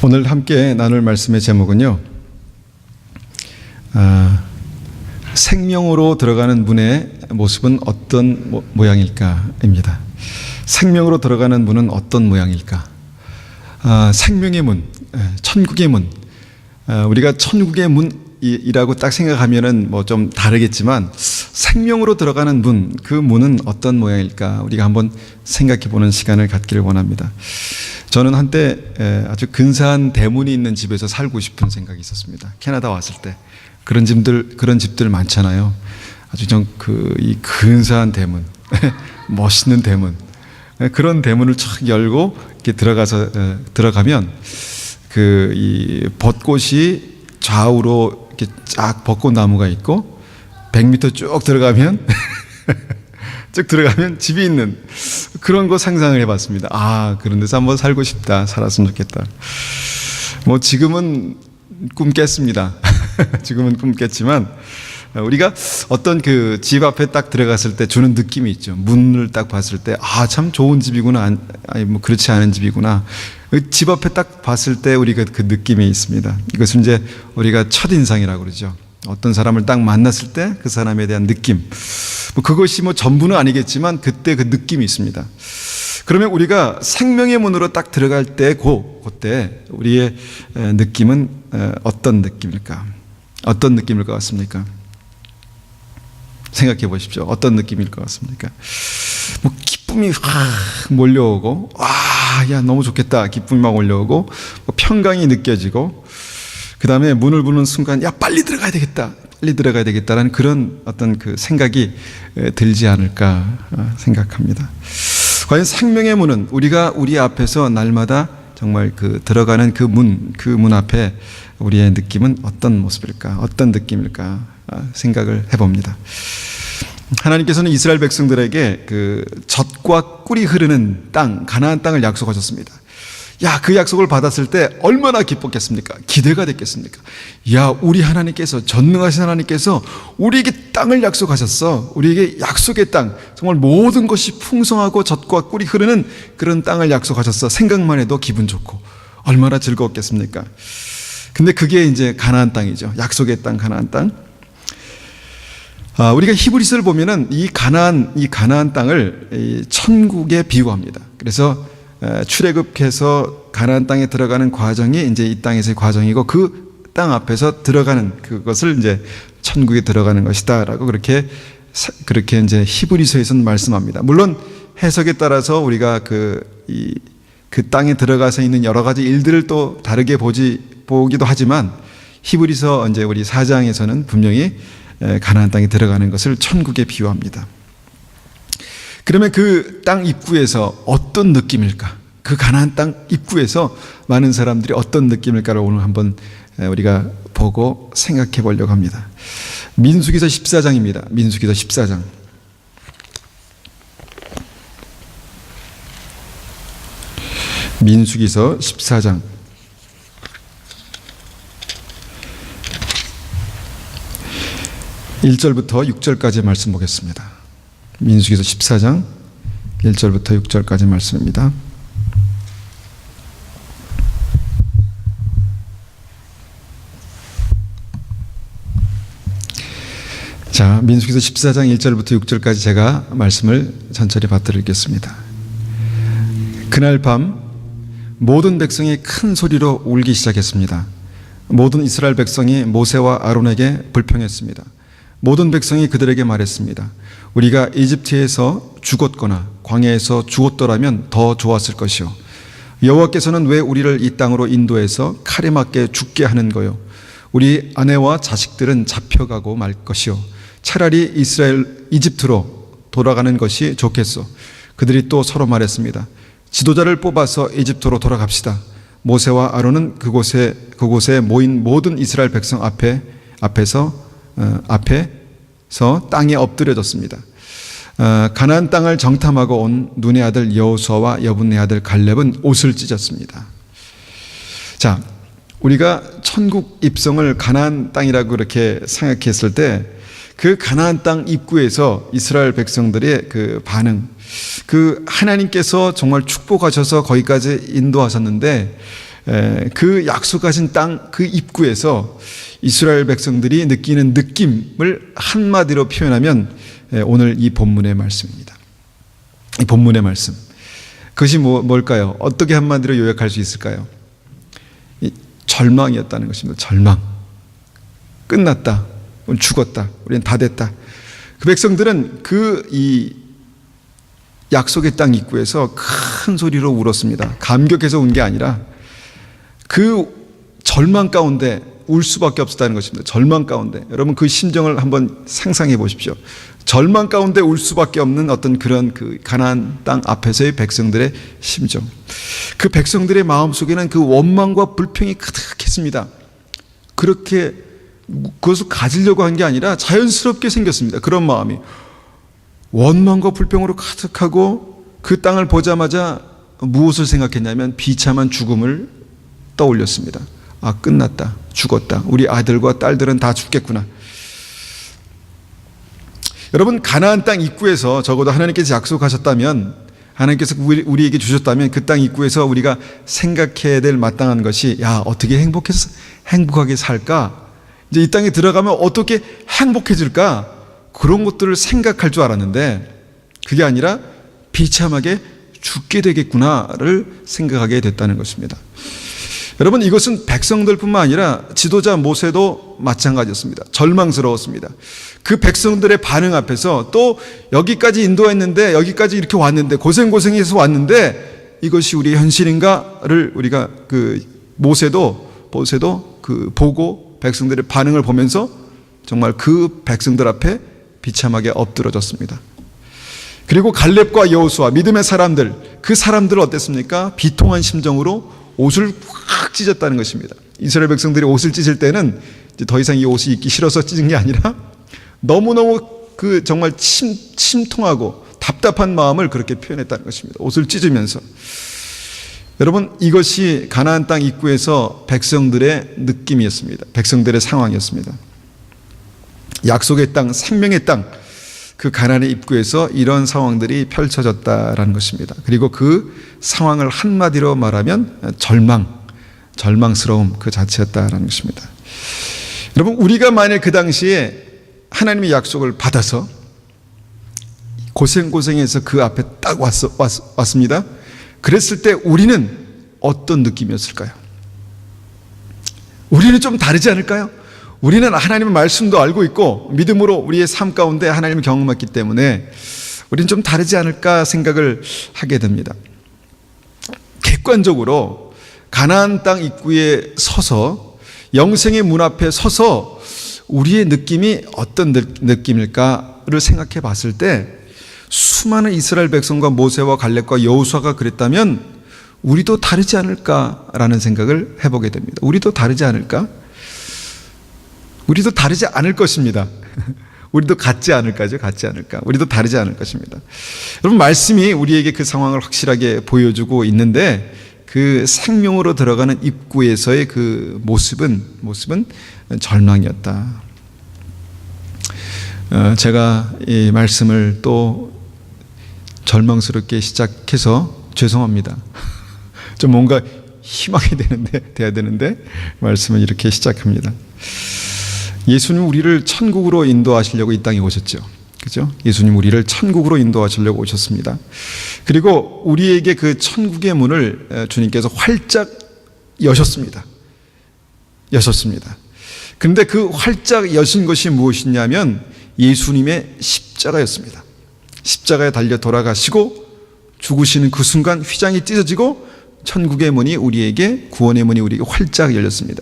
오늘 함께 나눌 말씀의 제목은요, 생명으로 들어가는 문의 모습은 어떤 모양일까입니다. 생명으로 들어가는 문은 어떤 모양일까? 생명의 문, 천국의 문. 우리가 천국의 문이라고 딱 생각하면은 뭐 좀 다르겠지만, 생명으로 들어가는 문, 그 문은 어떤 모양일까? 우리가 한번 생각해 보는 시간을 갖기를 원합니다. 저는 한때 아주 근사한 대문이 있는 집에서 살고 싶은 생각이 있었습니다. 캐나다 왔을 때 그런 집들 많잖아요. 아주 좀 이 근사한 대문, 멋있는 대문, 그런 대문을 쫙 열고 이렇게 들어가면 이 벚꽃이 좌우로 이렇게 쫙 벚꽃나무가 있고 100m 쭉 들어가면 집이 있는 그런 거 상상을 해봤습니다. 그런 데서 한번 살고 싶다. 살았으면 좋겠다. 뭐 지금은 꿈 깼습니다. 지금은 꿈 깼지만, 우리가 어떤 그 집 앞에 딱 들어갔을 때 주는 느낌이 있죠. 문을 딱 봤을 때, 참 좋은 집이구나. 아니, 뭐 그렇지 않은 집이구나. 집 앞에 딱 봤을 때 우리가 그 느낌이 있습니다. 이것은 이제 우리가 첫인상이라고 그러죠. 어떤 사람을 딱 만났을 때 그 사람에 대한 느낌. 그것이 전부는 아니겠지만 그때 그 느낌이 있습니다. 그러면 우리가 생명의 문으로 딱 들어갈 때 그때 우리의 느낌은 어떤 느낌일까? 어떤 느낌일 것 같습니까? 생각해 보십시오. 어떤 느낌일 것 같습니까? 기쁨이 확 몰려오고, 너무 좋겠다. 기쁨이 막 몰려오고, 평강이 느껴지고, 그 다음에 문을 부는 순간, 빨리 들어가야 되겠다. 빨리 들어가야 되겠다라는 그런 어떤 그 생각이 들지 않을까 생각합니다. 과연 생명의 문은 우리 앞에서 날마다 정말 들어가는 그 문 앞에 우리의 느낌은 어떤 모습일까? 어떤 느낌일까? 생각을 해봅니다. 하나님께서는 이스라엘 백성들에게 젖과 꿀이 흐르는 땅, 가나안 땅을 약속하셨습니다. 그 약속을 받았을 때 얼마나 기뻤겠습니까? 기대가 됐겠습니까? 우리 하나님께서, 전능하신 하나님께서 우리에게 땅을 약속하셨어. 우리에게 약속의 땅, 정말 모든 것이 풍성하고 젖과 꿀이 흐르는 그런 땅을 약속하셨어. 생각만 해도 기분 좋고 얼마나 즐거웠겠습니까? 근데 그게 이제 가나안 땅이죠. 약속의 땅, 가나안 땅. 우리가 히브리서를 보면은 이 가나안 땅을 천국에 비유합니다. 그래서 출애굽해서 가나안 땅에 들어가는 과정이 이제 이 땅에서의 과정이고, 그 땅 앞에서 들어가는 그것을 이제 천국에 들어가는 것이다라고 그렇게 이제 히브리서에서는 말씀합니다. 물론 해석에 따라서 우리가 그 땅에 들어가서 있는 여러 가지 일들을 또 다르게 보기도 하지만, 히브리서 이제 우리 4장에서는 분명히 가나안 땅에 들어가는 것을 천국에 비유합니다. 그러면 그 땅 입구에서 어떤 느낌일까? 그 가나안 땅 입구에서 많은 사람들이 어떤 느낌일까를 오늘 한번 우리가 보고 생각해 보려고 합니다. 민수기서 14장입니다. 민수기서 14장. 민수기서 14장. 1절부터 6절까지 말씀 보겠습니다. 민수기서 14장 1절부터 6절까지 말씀입니다. 자, 민수기서 14장 1절부터 6절까지 제가 말씀을 천천히 받들겠습니다. 그날 밤 모든 백성이 큰 소리로 울기 시작했습니다. 모든 이스라엘 백성이 모세와 아론에게 불평했습니다. 모든 백성이 그들에게 말했습니다. 우리가 이집트에서 죽었거나 광야에서 죽었더라면 더 좋았을 것이요. 여호와께서는 왜 우리를 이 땅으로 인도해서 칼에 맞게 죽게 하는 거요? 우리 아내와 자식들은 잡혀가고 말 것이요. 차라리 이집트로 돌아가는 것이 좋겠소. 그들이 또 서로 말했습니다. 지도자를 뽑아서 이집트로 돌아갑시다. 모세와 아론은 그곳에 모인 모든 이스라엘 백성 앞에서 땅에 엎드려졌습니다. 가나안 땅을 정탐하고 온 눈의 아들 여호수아와 여분의 아들 갈렙은 옷을 찢었습니다. 자, 우리가 천국 입성을 가나안 땅이라고 그렇게 생각했을 때 그 가나안 땅 입구에서 이스라엘 백성들의 그 반응, 그 하나님께서 정말 축복하셔서 거기까지 인도하셨는데 그 약속하신 땅 그 입구에서 이스라엘 백성들이 느끼는 느낌을 한마디로 표현하면 오늘 이 본문의 말씀입니다. 이 본문의 말씀. 그것이 뭘까요? 어떻게 한마디로 요약할 수 있을까요? 절망이었다는 것입니다. 절망. 끝났다. 우린 죽었다. 우리는 다 됐다. 그 백성들은 이 약속의 땅 입구에서 큰 소리로 울었습니다. 감격해서 운 게 아니라 그 절망 가운데 울 수밖에 없었다는 것입니다. 절망 가운데. 여러분 그 심정을 한번 상상해 보십시오. 절망 가운데 울 수밖에 없는 어떤 그런 그 가나안 땅 앞에서의 백성들의 심정. 그 백성들의 마음속에는 그 원망과 불평이 가득했습니다. 그렇게 그것을 가지려고 한 게 아니라 자연스럽게 생겼습니다. 그런 마음이. 원망과 불평으로 가득하고 그 땅을 보자마자 무엇을 생각했냐면 비참한 죽음을 떠올렸습니다. 아, 끝났다. 죽었다. 우리 아들과 딸들은 다 죽겠구나. 여러분, 가나안 땅 입구에서 적어도 하나님께서 약속하셨다면, 하나님께서 우리에게 주셨다면 그 땅 입구에서 우리가 생각해야 될 마땅한 것이, 야, 어떻게 행복하게 살까? 이제 이 땅에 들어가면 어떻게 행복해질까? 그런 것들을 생각할 줄 알았는데 그게 아니라 비참하게 죽게 되겠구나를 생각하게 됐다는 것입니다. 여러분, 이것은 백성들뿐만 아니라 지도자 모세도 마찬가지였습니다. 절망스러웠습니다. 그 백성들의 반응 앞에서 또 여기까지 인도했는데, 여기까지 이렇게 왔는데, 고생해서 왔는데 이것이 우리의 현실인가를 우리가 모세도 보고 백성들의 반응을 보면서 정말 그 백성들 앞에 비참하게 엎드러졌습니다. 그리고 갈렙과 여호수아 믿음의 사람들, 그 사람들은 어땠습니까? 비통한 심정으로 옷을 확 찢었다는 것입니다. 이스라엘 백성들이 옷을 찢을 때는 이제 더 이상 이 옷이 입기 싫어서 찢은 게 아니라 너무너무 정말 심통하고 답답한 마음을 그렇게 표현했다는 것입니다. 옷을 찢으면서. 여러분, 이것이 가나안 땅 입구에서 백성들의 느낌이었습니다. 백성들의 상황이었습니다. 약속의 땅, 생명의 땅, 그 가나안의 입구에서 이런 상황들이 펼쳐졌다라는 것입니다. 그리고 그 상황을 한마디로 말하면 절망스러움 그 자체였다라는 것입니다. 여러분, 우리가 만일 그 당시에 하나님의 약속을 받아서 고생해서 그 앞에 딱 왔습니다. 그랬을 때 우리는 어떤 느낌이었을까요? 우리는 좀 다르지 않을까요? 우리는 하나님의 말씀도 알고 있고 믿음으로 우리의 삶 가운데 하나님을 경험했기 때문에 우리는 좀 다르지 않을까 생각을 하게 됩니다. 객관적으로 가나안 땅 입구에 서서, 영생의 문 앞에 서서 우리의 느낌이 어떤 느낌일까를 생각해 봤을 때 수많은 이스라엘 백성과 모세와 갈렙과 여호수아가 그랬다면 우리도 다르지 않을까라는 생각을 해보게 됩니다. 우리도 다르지 않을까? 우리도 다르지 않을 것입니다. 우리도 같지 않을까죠? 같지 않을까? 우리도 다르지 않을 것입니다. 여러분, 말씀이 우리에게 그 상황을 확실하게 보여주고 있는데 그 생명으로 들어가는 입구에서의 그 모습은 절망이었다. 제가 이 말씀을 또 절망스럽게 시작해서 죄송합니다. 좀 뭔가 희망이 돼야 되는데 말씀을 이렇게 시작합니다. 예수님 우리를 천국으로 인도하시려고 이 땅에 오셨죠. 그죠? 예수님 우리를 천국으로 인도하시려고 오셨습니다. 그리고 우리에게 그 천국의 문을 주님께서 활짝 여셨습니다. 그런데 그 활짝 여신 것이 무엇이냐면 예수님의 십자가였습니다. 십자가에 달려 돌아가시고 죽으시는 그 순간 휘장이 찢어지고 천국의 문이 우리에게, 구원의 문이 우리에게 활짝 열렸습니다.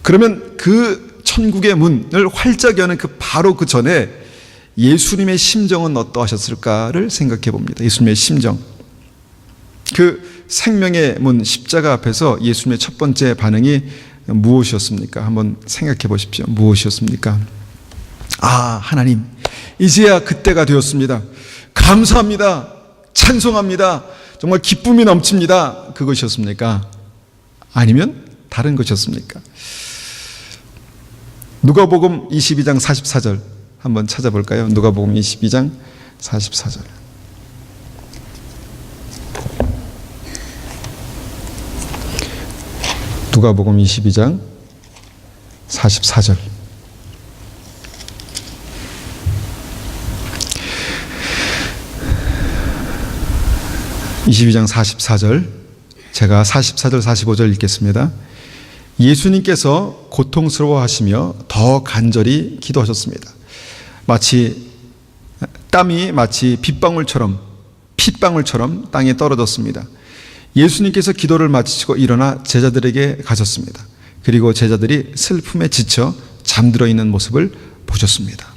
그러면 그 천국의 문을 활짝 여는 바로 그 전에 예수님의 심정은 어떠하셨을까를 생각해 봅니다. 예수님의 심정. 그 생명의 문 십자가 앞에서 예수님의 첫 번째 반응이 무엇이었습니까? 한번 생각해 보십시오. 무엇이었습니까? 아, 하나님, 이제야 그때가 되었습니다. 감사합니다. 찬송합니다. 정말 기쁨이 넘칩니다. 그것이었습니까? 아니면 다른 것이었습니까? 누가복음 22장 44절 한번 찾아볼까요? 누가복음 22장 44절. 누가복음 22장 44절. (22장 44절) 제가 44절 45절 읽겠습니다. 예수님께서 고통스러워하시며 더 간절히 기도하셨습니다. 땀이 마치 핏방울처럼 땅에 떨어졌습니다. 예수님께서 기도를 마치시고 일어나 제자들에게 가셨습니다. 그리고 제자들이 슬픔에 지쳐 잠들어 있는 모습을 보셨습니다.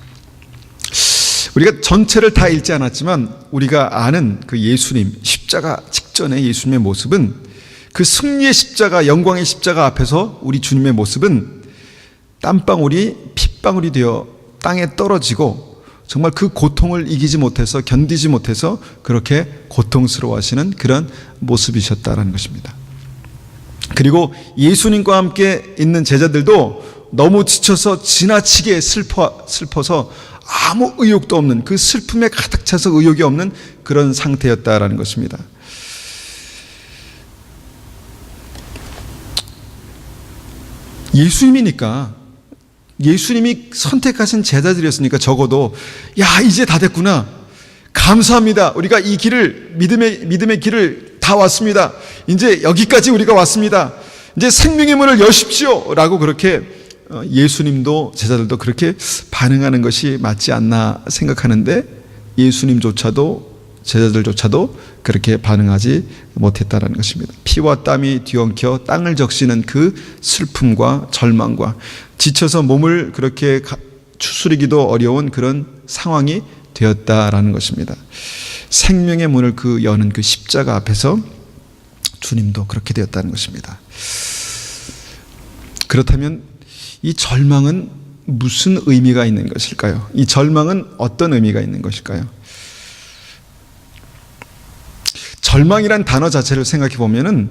우리가 전체를 다 읽지 않았지만 우리가 아는 그 예수님, 십자가 직전의 예수님의 모습은, 그 승리의 십자가, 영광의 십자가 앞에서 우리 주님의 모습은 땀방울이 핏방울이 되어 땅에 떨어지고 정말 그 고통을 이기지 못해서, 견디지 못해서 그렇게 고통스러워하시는 그런 모습이셨다라는 것입니다. 그리고 예수님과 함께 있는 제자들도 너무 지쳐서 지나치게 슬퍼서 아무 의욕도 없는, 그 슬픔에 가득 차서 의욕이 없는 그런 상태였다라는 것입니다. 예수님이니까, 예수님이 선택하신 제자들이었으니까 적어도 이제 다 됐구나, 감사합니다, 우리가 이 길을, 믿음의 길을 다 왔습니다, 이제 여기까지 우리가 왔습니다, 이제 생명의 문을 여십시오 라고 그렇게 예수님도 제자들도 그렇게 반응하는 것이 맞지 않나 생각하는데, 예수님조차도 제자들조차도 그렇게 반응하지 못했다는 것입니다. 피와 땀이 뒤엉켜 땅을 적시는 그 슬픔과 절망과 지쳐서 몸을 그렇게 추스리기도 어려운 그런 상황이 되었다라는 것입니다. 생명의 문을 여는 그 십자가 앞에서 주님도 그렇게 되었다는 것입니다. 그렇다면 이 절망은 무슨 의미가 있는 것일까요? 이 절망은 어떤 의미가 있는 것일까요? 절망이란 단어 자체를 생각해 보면은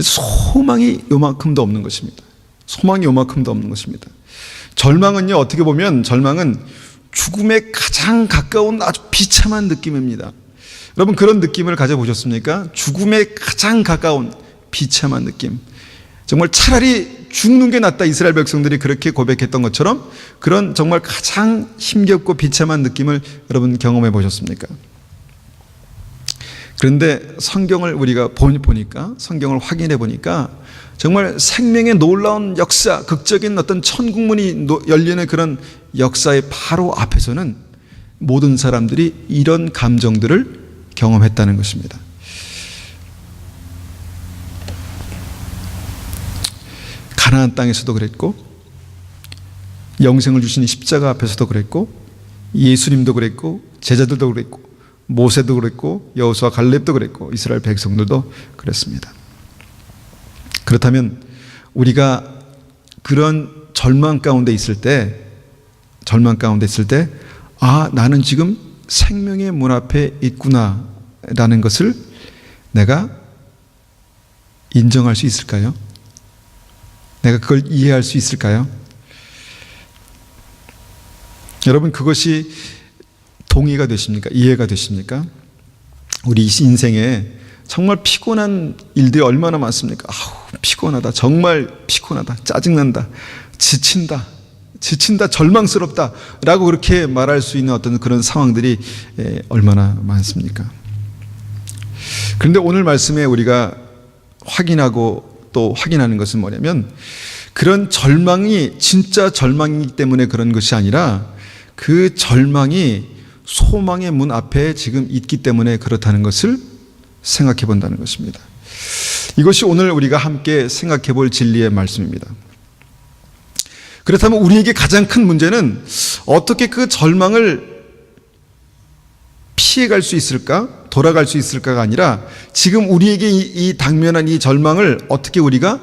소망이 요만큼도 없는 것입니다. 소망이 요만큼도 없는 것입니다. 절망은요, 어떻게 보면 절망은 죽음에 가장 가까운 아주 비참한 느낌입니다. 여러분, 그런 느낌을 가져보셨습니까? 죽음에 가장 가까운 비참한 느낌. 정말 차라리 죽는 게 낫다, 이스라엘 백성들이 그렇게 고백했던 것처럼 그런 정말 가장 힘겹고 비참한 느낌을 여러분 경험해 보셨습니까? 그런데 성경을 우리가 보니까, 성경을 확인해 보니까 정말 생명의 놀라운 역사, 극적인 어떤 천국문이 열리는 그런 역사의 바로 앞에서는 모든 사람들이 이런 감정들을 경험했다는 것입니다. 가나안 땅에서도 그랬고, 영생을 주신 십자가 앞에서도 그랬고, 예수님도 그랬고, 제자들도 그랬고, 모세도 그랬고, 여호수아 갈렙도 그랬고, 이스라엘 백성들도 그랬습니다. 그렇다면 우리가 그런 절망 가운데 있을 때, 나는 지금 생명의 문 앞에 있구나 라는 것을 내가 인정할 수 있을까요? 내가 그걸 이해할 수 있을까요? 여러분, 그것이 동의가 되십니까? 이해가 되십니까? 우리 인생에 정말 피곤한 일들이 얼마나 많습니까? 피곤하다, 정말 피곤하다, 짜증난다, 지친다, 절망스럽다 라고 그렇게 말할 수 있는 어떤 그런 상황들이 얼마나 많습니까? 그런데 오늘 말씀에 우리가 확인하고 또 확인하는 것은 뭐냐면, 그런 절망이 진짜 절망이기 때문에 그런 것이 아니라 그 절망이 소망의 문 앞에 지금 있기 때문에 그렇다는 것을 생각해 본다는 것입니다. 이것이 오늘 우리가 함께 생각해 볼 진리의 말씀입니다. 그렇다면 우리에게 가장 큰 문제는 어떻게 그 절망을 피해갈 수 있을까? 돌아갈 수 있을까가 아니라 지금 우리에게 이 당면한 이 절망을 어떻게 우리가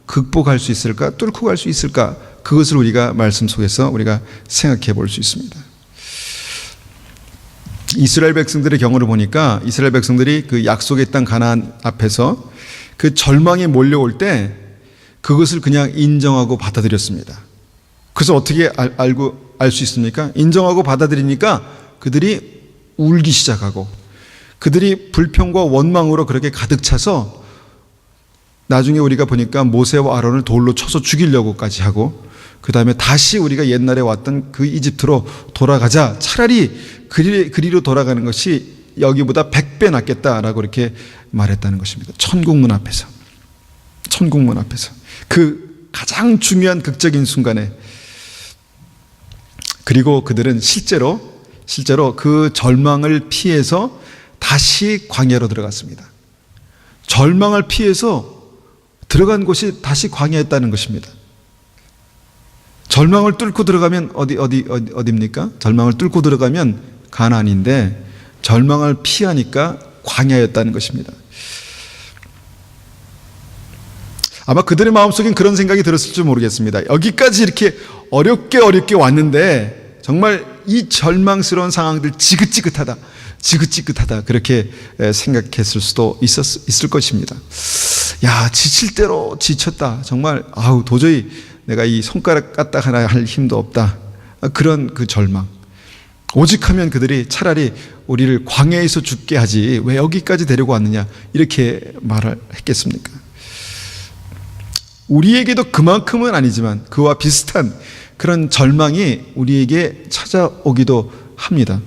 극복할 수 있을까? 뚫고 갈 수 있을까? 그것을 우리가 말씀 속에서 우리가 생각해 볼 수 있습니다. 이스라엘 백성들의 경우를 보니까 이스라엘 백성들이 그 약속의 땅 가나안 앞에서 그 절망이 몰려올 때 그것을 그냥 인정하고 받아들였습니다. 그래서 어떻게 알 수 있습니까? 인정하고 받아들이니까 그들이 울기 시작하고, 그들이 불평과 원망으로 그렇게 가득 차서 나중에 우리가 보니까 모세와 아론을 돌로 쳐서 죽이려고까지 하고, 그 다음에 다시 우리가 옛날에 왔던 그 이집트로 돌아가자, 차라리 그리로 돌아가는 것이 여기보다 100배 낫겠다라고 이렇게 말했다는 것입니다. 천국문 앞에서. 천국문 앞에서. 그 가장 중요한 극적인 순간에. 그리고 그들은 실제로 그 절망을 피해서 다시 광야로 들어갔습니다. 절망을 피해서 들어간 곳이 다시 광야였다는 것입니다. 절망을 뚫고 들어가면 어디입니까? 절망을 뚫고 들어가면 가나안인데, 절망을 피하니까 광야였다는 것입니다. 아마 그들의 마음속엔 그런 생각이 들었을지 모르겠습니다. 여기까지 이렇게 어렵게 왔는데 정말 이 절망스러운 상황들 지긋지긋하다 그렇게 생각했을 수도 있을 것입니다. 야, 지칠 대로 지쳤다. 정말 도저히 내가 이 손가락 까딱 하나 할 힘도 없다. 그런 그 절망. 오직하면 그들이 차라리 우리를 광야에서 죽게 하지 왜 여기까지 데리고 왔느냐, 이렇게 말을 했겠습니까? 우리에게도 그만큼은 아니지만 그와 비슷한 그런 절망이 우리에게 찾아오기도 합니다.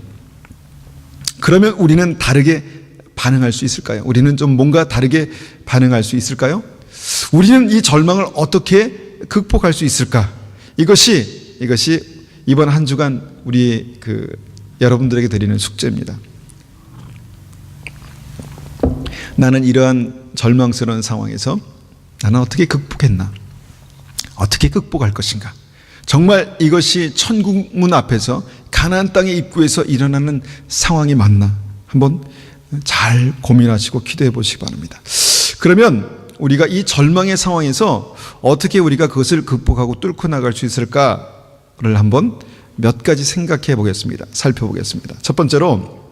그러면 우리는 다르게 반응할 수 있을까요? 우리는 좀 뭔가 다르게 반응할 수 있을까요? 우리는 이 절망을 어떻게 극복할 수 있을까? 이것이 이번 한 주간 우리 여러분들에게 드리는 숙제입니다. 나는 이러한 절망스러운 상황에서 나는 어떻게 극복했나? 어떻게 극복할 것인가? 정말 이것이 천국문 앞에서 가나안 땅의 입구에서 일어나는 상황이 맞나? 한번 잘 고민하시고 기도해 보시기 바랍니다. 그러면 우리가 이 절망의 상황에서 어떻게 우리가 그것을 극복하고 뚫고 나갈 수 있을까를 한번 몇 가지 생각해 보겠습니다. 살펴보겠습니다. 첫 번째로,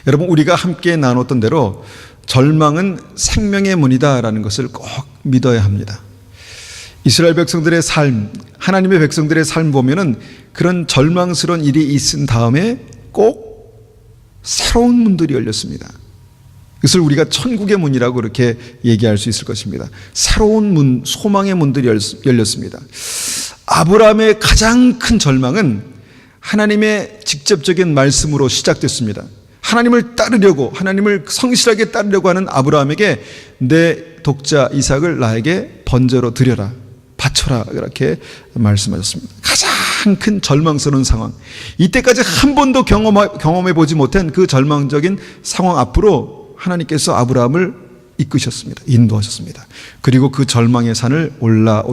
여러분, 우리가 함께 나눴던 대로 절망은 생명의 문이다라는 것을 꼭 믿어야 합니다. 이스라엘 백성들의 삶, 하나님의 백성들의 삶 보면은 그런 절망스러운 일이 있은 다음에 꼭 새로운 문들이 열렸습니다. 그것을 우리가 천국의 문이라고 이렇게 얘기할 수 있을 것입니다. 새로운 문, 소망의 문들이 열렸습니다. 아브라함의 가장 큰 절망은 하나님의 직접적인 말씀으로 시작됐습니다. 하나님을 따르려고, 하나님을 성실하게 따르려고 하는 아브라함에게 내 독자 이삭을 나에게 번제로 드려라, 바쳐라, 이렇게 말씀하셨습니다. 가장 큰 절망스러운 상황, 이때까지 한 번도 경험해 보지 못한 그 절망적인 상황 앞으로 하나님께서 아브라함을 이끄셨습니다. 인도하셨습니다. 그리고 그 절망의 산을 올라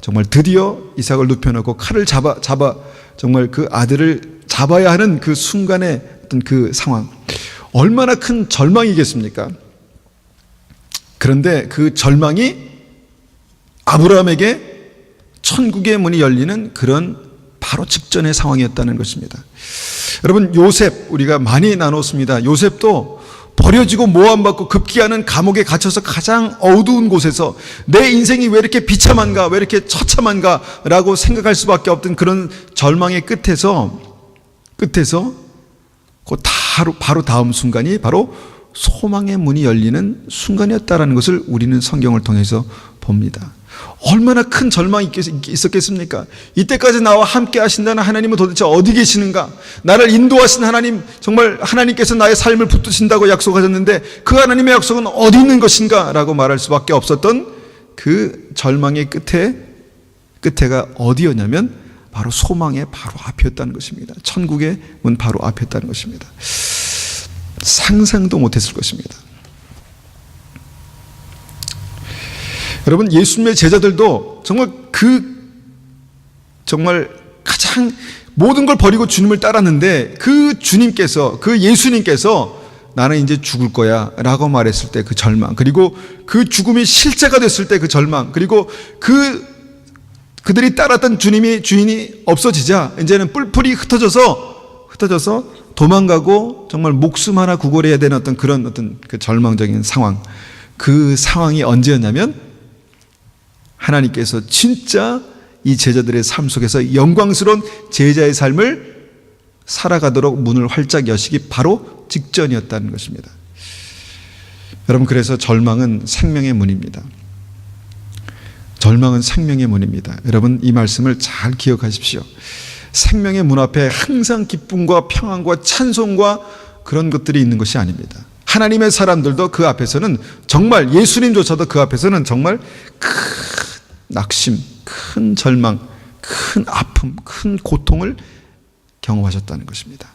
정말 드디어 이삭을 눕혀놓고 칼을 잡아 정말 그 아들을 잡아야 하는 그 순간의 어떤 그 상황, 얼마나 큰 절망이겠습니까? 그런데 그 절망이 아브라함에게 천국의 문이 열리는 그런 바로 직전의 상황이었다는 것입니다. 여러분, 요셉 우리가 많이 나눴습니다. 요셉도 버려지고 모함받고 급기야는 감옥에 갇혀서 가장 어두운 곳에서 내 인생이 왜 이렇게 비참한가, 왜 이렇게 처참한가 라고 생각할 수밖에 없던 그런 절망의 끝에서 그 바로 다음 순간이 바로 소망의 문이 열리는 순간이었다는 것을 우리는 성경을 통해서 봅니다. 얼마나 큰 절망이 있었겠습니까? 이때까지 나와 함께 하신다는 하나님은 도대체 어디 계시는가? 나를 인도하신 하나님, 정말 하나님께서 나의 삶을 붙드신다고 약속하셨는데 그 하나님의 약속은 어디 있는 것인가? 라고 말할 수밖에 없었던 그 절망의 끝에가 어디였냐면 바로 소망의 바로 앞이었다는 것입니다. 천국의 문 바로 앞이었다는 것입니다. 상상도 못했을 것입니다. 여러분, 예수님의 제자들도 정말 가장 모든 걸 버리고 주님을 따랐는데 그 주님께서, 그 예수님께서 나는 이제 죽을 거야 라고 말했을 때 그 절망, 그리고 그 죽음이 실제가 됐을 때 그 절망, 그리고 그들이 따랐던 주인이 없어지자 이제는 뿔뿔이 흩어져서 도망가고 정말 목숨 하나 구걸해야 되는 그런 그 절망적인 상황, 그 상황이 언제였냐면 하나님께서 진짜 이 제자들의 삶 속에서 영광스러운 제자의 삶을 살아가도록 문을 활짝 여시기 바로 직전이었다는 것입니다. 여러분, 그래서 절망은 생명의 문입니다. 절망은 생명의 문입니다. 여러분, 이 말씀을 잘 기억하십시오. 생명의 문 앞에 항상 기쁨과 평안과 찬송과 그런 것들이 있는 것이 아닙니다. 하나님의 사람들도 그 앞에서는 정말, 예수님조차도 그 앞에서는 정말 큰 낙심, 큰 절망, 큰 아픔, 큰 고통을 경험하셨다는 것입니다.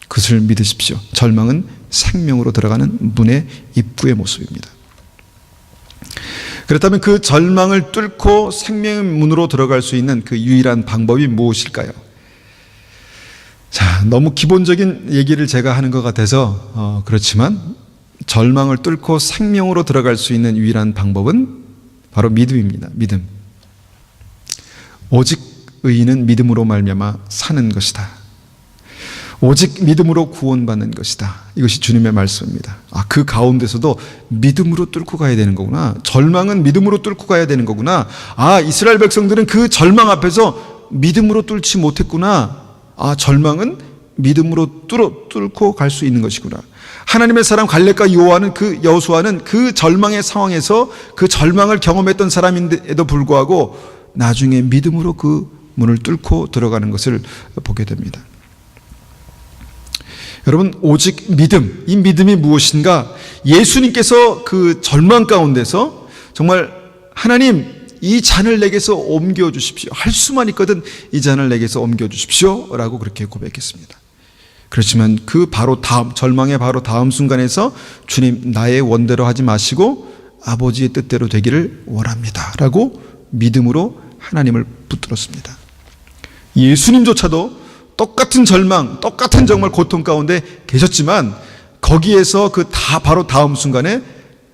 그것을 믿으십시오. 절망은 생명으로 들어가는 문의 입구의 모습입니다. 그렇다면 그 절망을 뚫고 생명의 문으로 들어갈 수 있는 그 유일한 방법이 무엇일까요? 자, 너무 기본적인 얘기를 제가 하는 것 같아서 그렇지만, 절망을 뚫고 생명으로 들어갈 수 있는 유일한 방법은 바로 믿음입니다. 믿음. 오직 의인은 믿음으로 말미암아 사는 것이다. 오직 믿음으로 구원받는 것이다. 이것이 주님의 말씀입니다. 그 가운데서도 믿음으로 뚫고 가야 되는 거구나. 절망은 믿음으로 뚫고 가야 되는 거구나. 이스라엘 백성들은 그 절망 앞에서 믿음으로 뚫지 못했구나. 절망은 믿음으로 뚫고 갈 수 있는 것이구나. 하나님의 사람 갈렙과 여호수아는 그 절망의 상황에서 그 절망을 경험했던 사람인데도 불구하고 나중에 믿음으로 그 문을 뚫고 들어가는 것을 보게 됩니다. 여러분, 오직 믿음, 이 믿음이 무엇인가? 예수님께서 그 절망 가운데서 정말 하나님, 이 잔을 내게서 옮겨주십시오. 할 수만 있거든 이 잔을 내게서 옮겨주십시오 라고 그렇게 고백했습니다. 그렇지만 그 바로 다음, 절망의 바로 다음 순간에서 주님, 나의 원대로 하지 마시고 아버지의 뜻대로 되기를 원합니다 라고 믿음으로 하나님을 붙들었습니다. 예수님조차도 똑같은 절망, 똑같은 정말 고통 가운데 계셨지만 거기에서 바로 다음 순간에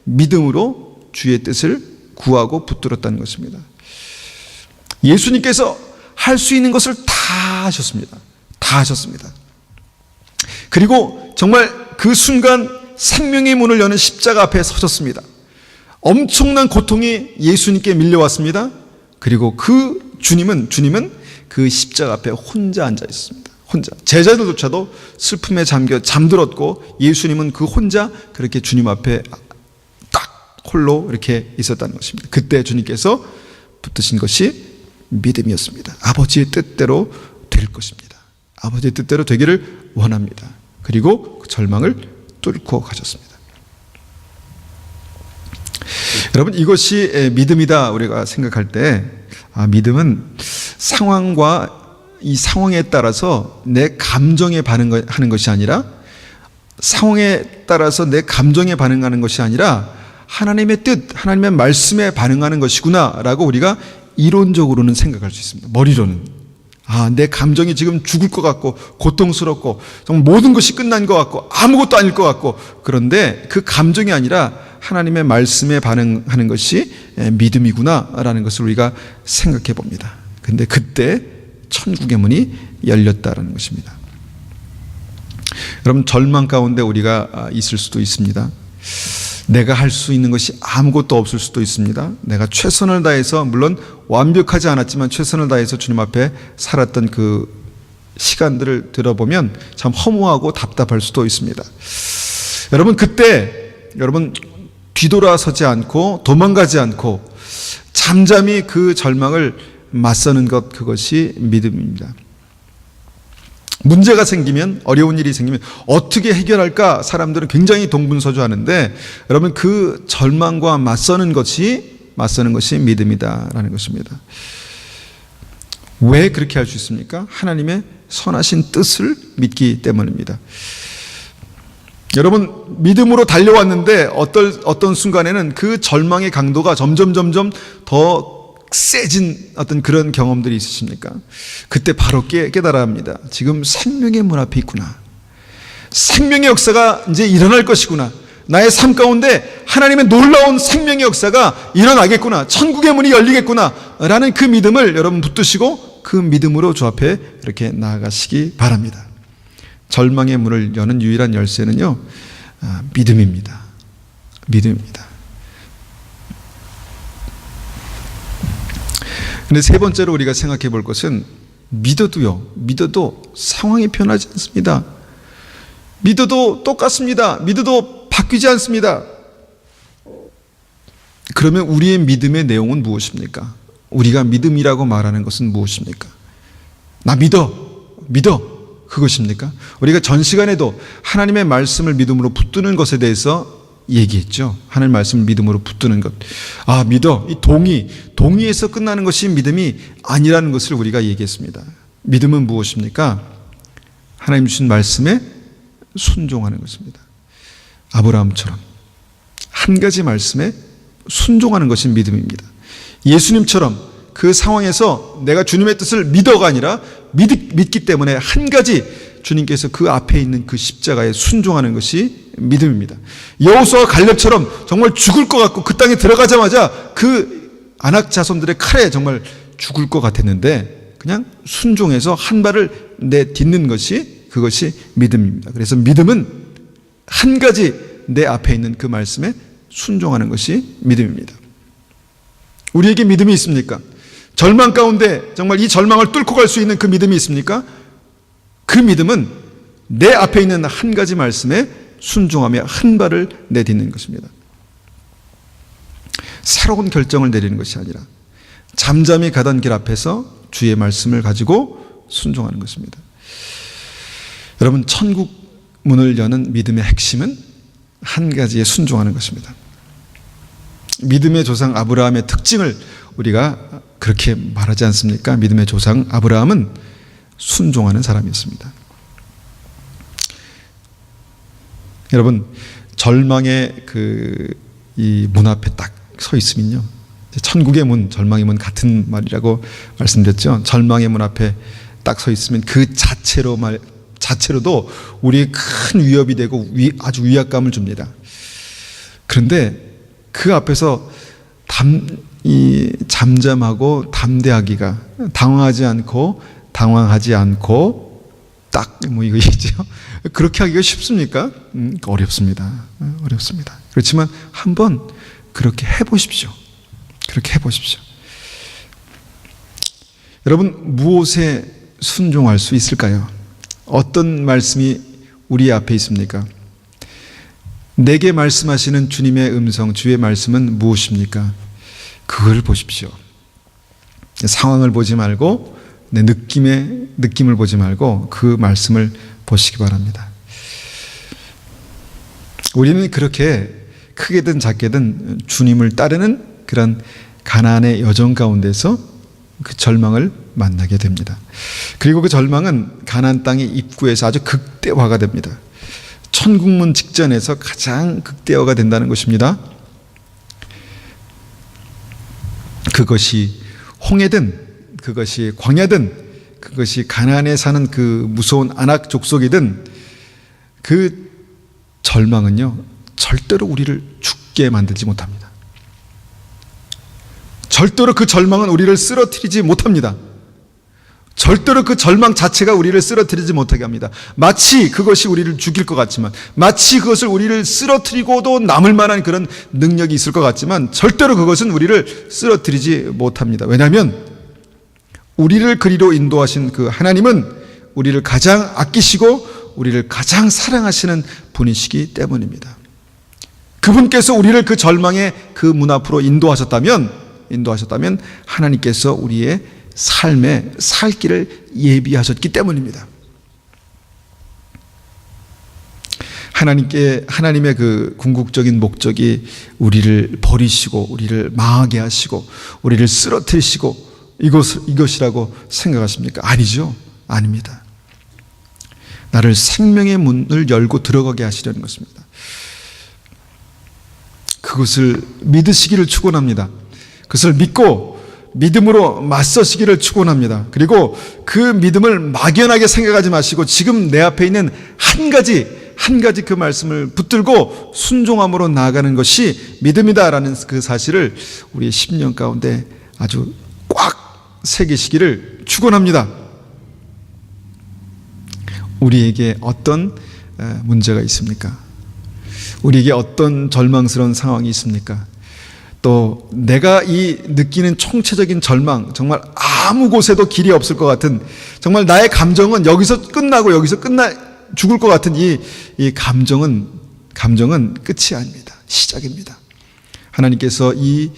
믿음으로 주의 뜻을 구하고 붙들었다는 것입니다. 예수님께서 할 수 있는 것을 다 하셨습니다. 다 하셨습니다. 그리고 정말 그 순간 생명의 문을 여는 십자가 앞에 서셨습니다. 엄청난 고통이 예수님께 밀려왔습니다. 그리고 그 주님은 그 십자가 앞에 혼자 앉아 있습니다. 혼자. 제자들조차도 슬픔에 잠들었고 예수님은 그 혼자 그렇게 주님 앞에 딱 홀로 이렇게 있었다는 것입니다. 그때 주님께서 붙드신 것이 믿음이었습니다. 아버지의 뜻대로 될 것입니다. 아버지의 뜻대로 되기를 원합니다. 그리고 그 절망을 뚫고 가셨습니다. 여러분, 이것이 믿음이다 우리가 생각할 때, 믿음은 상황과 이 상황에 따라서 내 감정에 반응하는 것이 아니라, 상황에 따라서 내 감정에 반응하는 것이 아니라 하나님의 뜻, 하나님의 말씀에 반응하는 것이구나 라고 우리가 이론적으로는 생각할 수 있습니다. 머리로는. 내 감정이 지금 죽을 것 같고 고통스럽고 정말 모든 것이 끝난 것 같고 아무것도 아닐 것 같고, 그런데 그 감정이 아니라 하나님의 말씀에 반응하는 것이 믿음이구나 라는 것을 우리가 생각해 봅니다. 근데 그때 천국의 문이 열렸다라는 것입니다. 여러분, 절망 가운데 우리가 있을 수도 있습니다. 내가 할 수 있는 것이 아무것도 없을 수도 있습니다. 내가 최선을 다해서, 물론 완벽하지 않았지만 최선을 다해서 주님 앞에 살았던 그 시간들을 들어보면 참 허무하고 답답할 수도 있습니다. 여러분, 그때 여러분 뒤돌아서지 않고 도망가지 않고 잠잠히 그 절망을 맞서는 것, 그것이 믿음입니다. 문제가 생기면, 어려운 일이 생기면 어떻게 해결할까 사람들은 굉장히 동분서주하는데, 여러분, 그 절망과 맞서는 것이 믿음이다라는 것입니다. 왜 그렇게 할 수 있습니까? 하나님의 선하신 뜻을 믿기 때문입니다. 여러분, 믿음으로 달려왔는데 어떤 순간에는 그 절망의 강도가 점점 더 세진 어떤 그런 경험들이 있으십니까? 그때 바로 깨달아야 합니다. 지금 생명의 문 앞에 있구나. 생명의 역사가 이제 일어날 것이구나. 나의 삶 가운데 하나님의 놀라운 생명의 역사가 일어나겠구나. 천국의 문이 열리겠구나 라는 그 믿음을 여러분 붙드시고 그 믿음으로 주 앞에 이렇게 나아가시기 바랍니다. 절망의 문을 여는 유일한 열쇠는요, 믿음입니다. 믿음입니다. 근데 세 번째로 우리가 생각해 볼 것은, 믿어도 상황이 변하지 않습니다. 믿어도 똑같습니다. 믿어도 바뀌지 않습니다. 그러면 우리의 믿음의 내용은 무엇입니까? 우리가 믿음이라고 말하는 것은 무엇입니까? 나 믿어. 그것입니까? 우리가 전 시간에도 하나님의 말씀을 믿음으로 붙드는 것에 대해서 얘기했죠. 하나님의 말씀을 믿음으로 붙드는 것. 아, 믿어. 이 동의에서 끝나는 것이 믿음이 아니라는 것을 우리가 얘기했습니다. 믿음은 무엇입니까? 하나님 주신 말씀에 순종하는 것입니다. 아브라함처럼 한 가지 말씀에 순종하는 것이 믿음입니다. 예수님처럼 그 상황에서 내가 주님의 뜻을 믿어가 아니라 믿기 때문에 한 가지 주님께서 그 앞에 있는 그 십자가에 순종하는 것이 믿음입니다. 여호수아와 갈렙처럼 정말 죽을 것 같고 그 땅에 들어가자마자 그 아낙 자손들의 칼에 정말 죽을 것 같았는데 그냥 순종해서 한 발을 내딛는 것이 그것이 믿음입니다. 그래서 믿음은 한 가지 내 앞에 있는 그 말씀에 순종하는 것이 믿음입니다. 우리에게 믿음이 있습니까? 절망 가운데 정말 이 절망을 뚫고 갈 수 있는 그 믿음이 있습니까? 그 믿음은 내 앞에 있는 한 가지 말씀에 순종하며 한 발을 내딛는 것입니다. 새로운 결정을 내리는 것이 아니라 잠잠히 가던 길 앞에서 주의 말씀을 가지고 순종하는 것입니다. 여러분, 천국 문을 여는 믿음의 핵심은 한 가지에 순종하는 것입니다. 믿음의 조상 아브라함의 특징을 우리가 그렇게 말하지 않습니까? 믿음의 조상 아브라함은 순종하는 사람이었습니다. 여러분, 절망의 이 문 앞에 딱 서 있으면요, 천국의 문, 절망의 문 같은 말이라고 말씀드렸죠. 절망의 문 앞에 딱 서 있으면 그 자체로도 우리의 큰 위협이 되고 아주 위압감을 줍니다. 그런데 그 앞에서 잠잠하고 담대하기가, 당황하지 않고 딱 이거죠. 그렇게 하기가 쉽습니까? 어렵습니다. 그렇지만 한번 그렇게 해보십시오. 여러분, 무엇에 순종할 수 있을까요? 어떤 말씀이 우리 앞에 있습니까? 내게 말씀하시는 주님의 음성, 주의 말씀은 무엇입니까? 그걸 보십시오. 상황을 보지 말고 내 느낌을 보지 말고 그 말씀을 보시기 바랍니다. 우리는 그렇게 크게든 작게든 주님을 따르는 그런 가나안의 여정 가운데서 그 절망을 만나게 됩니다. 그리고 그 절망은 가나안 땅의 입구에서 아주 극대화가 됩니다. 천국문 직전에서 가장 극대화가 된다는 것입니다. 그것이 홍해든 그것이 광야든 그것이 가나안에 사는 그 무서운 아낙 족속이든 그 절망은요, 절대로 우리를 죽게 만들지 못합니다. 절대로 그 절망은 우리를 쓰러뜨리지 못합니다. 절대로 그 절망 자체가 우리를 쓰러뜨리지 못하게 합니다. 마치 그것이 우리를 죽일 것 같지만, 마치 그것을 우리를 쓰러뜨리고도 남을 만한 그런 능력이 있을 것 같지만 절대로 그것은 우리를 쓰러뜨리지 못합니다. 왜냐하면 우리를 그리로 인도하신 그 하나님은 우리를 가장 아끼시고 우리를 가장 사랑하시는 분이시기 때문입니다. 그분께서 우리를 그 절망의 그 문 앞으로 인도하셨다면 하나님께서 우리의 삶에 살 길을 예비하셨기 때문입니다. 하나님의 그 궁극적인 목적이 우리를 버리시고 우리를 망하게 하시고 우리를 쓰러뜨리시고 이것이라고 생각하십니까? 아니죠. 아닙니다. 나를 생명의 문을 열고 들어가게 하시려는 것입니다. 그것을 믿으시기를 축원합니다. 그것을 믿고 믿음으로 맞서시기를 축원합니다. 그리고 그 믿음을 막연하게 생각하지 마시고 지금 내 앞에 있는 한 가지 그 말씀을 붙들고 순종함으로 나아가는 것이 믿음이다라는 그 사실을 우리의 10년 가운데 아주 꽉 새기시기를 축원합니다. 우리에게 어떤 문제가 있습니까? 우리에게 어떤 절망스러운 상황이 있습니까? 또 내가 이 느끼는 총체적인 절망, 정말 아무 곳에도 길이 없을 것 같은, 정말 나의 감정은 여기서 끝나고 여기서 죽을 것 같은 이 감정은 끝이 아닙니다. 시작입니다. 하나님께서 이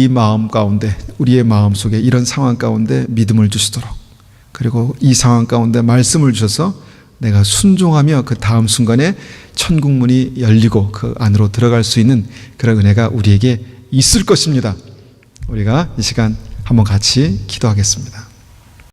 마음 가운데, 우리의 마음 속에 이런 상황 가운데 믿음을 주시도록, 그리고 이 상황 가운데 말씀을 주셔서 내가 순종하며 그 다음 순간에 천국 문이 열리고 그 안으로 들어갈 수 있는 그런 은혜가 우리에게 있을 것입니다. 우리가 이 시간 한번 같이 기도하겠습니다.